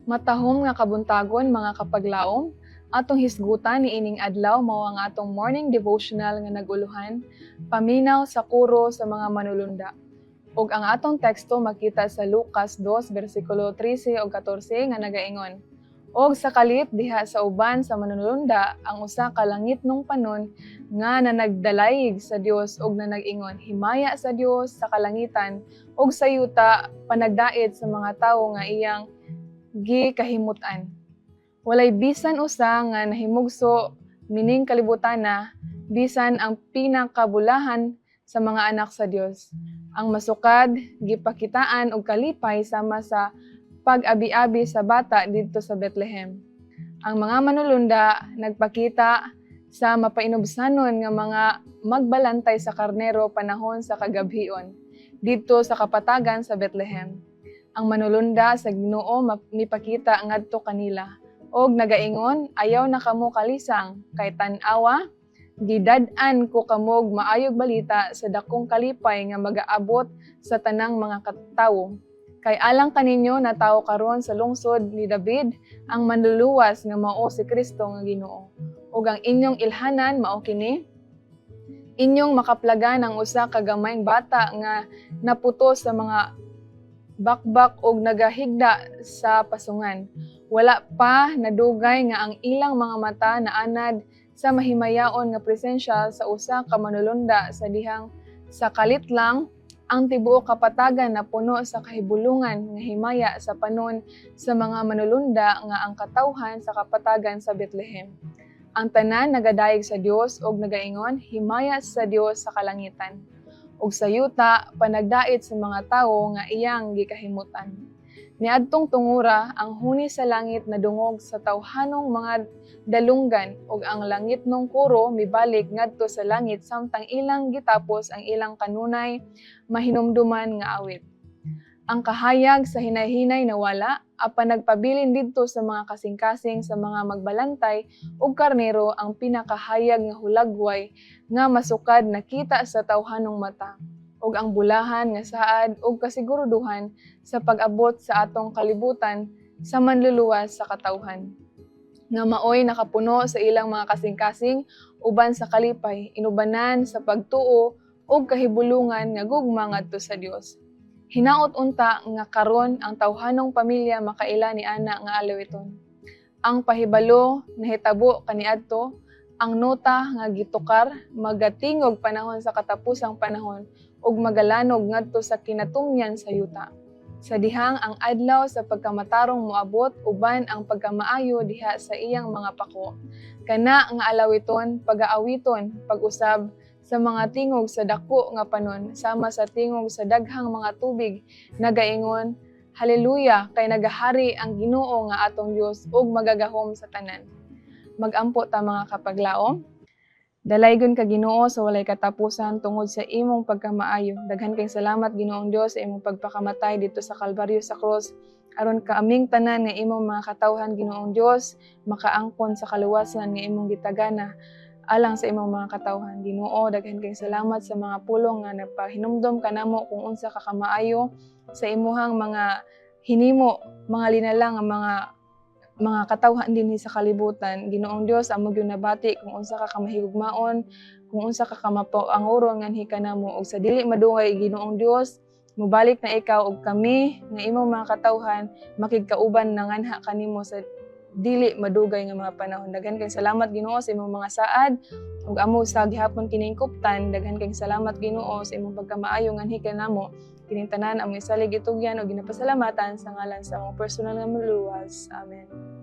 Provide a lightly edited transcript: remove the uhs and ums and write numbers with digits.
Matahom nga kabuntagon mga kapaglaom, atong hisgutan ni ining adlaw mao ang atong morning devotional nga naguluhan, paminaw sa kuro sa mga manulunda. Ug ang atong teksto makita sa Lucas 2 bersikulo 13 ug 14 nga nagaingon. Og sa kalit diha sa uban sa manunulunda ang usa ka langitnong panon nga nanagdalayig sa Dios ug nanag-ingon, himaya sa Dios sa kalangitan ug sa yuta panagdait sa mga tawo nga iyang gikahimutan. Walay bisan usa nga nahimugso mining kalibutana bisan ang pinakabulahan sa mga anak sa Dios. Ang masukad gipakitaan og kalipay sama sa pag-abi-abi sa bata didto sa Bethlehem. Ang mga manulunda nagpakita sa mapainobsanon nga mga magbalantay sa karnero panahon sa kagabhion didto sa kapatagan sa Bethlehem. Ang manulunda sa Ginoo mipakita ngadto kanila og nagaingon, ayaw na kamo kalisang kay tan-awa gidad-an ko kamog maayog balita sa dakong kalipay nga magaabot sa tanang mga tawo. Kay alang kaninyo na tawo karon sa lungsod ni David ang manluluwas nga mao si Kristo nga Ginoo. Ug ang inyong ilhanan mao kini, inyong makaplagan ang usa ka gamayng bata nga naputos sa mga bakbak og nagahigda sa pasungan. Wala pa nadugay nga ang ilang mga mata naanad sa mahimayaon nga presensya sa usa ka manulunda sa dihang sa kalit lang ang tibuok kapatagan na puno sa kahibulungan nga himaya sa panon sa mga manulunda nga ang katawhan sa kapatagan sa Bethlehem. Ang tanan nagadayeg sa Dios og nagaingon, himaya sa Dios sa kalangitan. Ug sa yuta panagdait sa mga tawo nga iyang gikahimutan. Niadtong tungura ang huni sa langit na dungog sa tawhanong mga dalunggan ug ang langitnong kuro mibalik ngadto sa langit samtang ilang gitapos ang ilang kanunay mahinumduman nga awit. Ang kahayag sa hinay-hinay nawala apan nagpabilin didto sa mga kasing-kasing sa mga magbalantay ug karnero ang pinakahayag nga hulagway nga masukad nakita sa tawhanong mata ug ang bulahan nga saad ug kasiguruduhan sa pag-abot sa atong kalibutan sa manluluwas sa katawhan. Nga maoy nakapuno sa ilang mga kasing-kasing uban sa kalipay, inubanan sa pagtuo ug kahibulungan nga gugma ngadto sa Dios. Hinaot unta nga karon ang tawhanong pamilya makaila ni ana nga alawiton. Ang pahibalo nahitabo kaniadto, ang nota nga gitukar magatingog panahon sa katapusang panahon ug magalanog ngadto sa kinatumyan sa yuta. Sa dihang ang adlaw sa pagkamatarong moabot uban ang pagkamaayo diha sa iyang mga pako. Kana nga alawiton pag-aawiton pag-usab sa mga tingog sa dako nga panon sama sa tingog sa daghang mga tubig nagaingon, haleluya kay nagahari ang Ginoo nga atong Dios ug magagahom sa tanan. Magampo ta mga kapaglaom. Dalaygon ka Ginoo sa walay katapusan tungod sa imong pagkamaayo. Daghan kay salamat Ginoong Dios sa imong pagpakamatay dito sa Kalbaryo sa krus. Aron ka aming tanan nga imong mga katawhan Ginoong Dios makaangkon sa kaluwasan nga imong gitagana alang sa imong mga katawhan. Ginoo, daghan kay salamat sa mga pulong nga nagpahinumdom kanamo kung unsa ka kamaayo sa imuhang mga hinimo, mga linalang nga mga katawhan dinhi sa kalibutan. Ginoong Dios, amo gyud nabati kung unsa ka kamahigugmaon, kung unsa ka kamapanguron nganhi kanamo ug sa dili madungay Ginoong Dios, mobalik na ikaw ug kami nga imong mga katawhan makigkauban nanganha kanimo sa dili madugay nga mga panahon. Daghan kay salamat Ginoo sa imong mga saad ug amo sa gihapon kining kuptan. Daghan kay salamat Ginoo sa imong pagkamaayo nganhi kanamo. Kining tanan amo isalig itugyan o ginapasalamatan sa ngalan sa among personal nga manluluwas. Amen.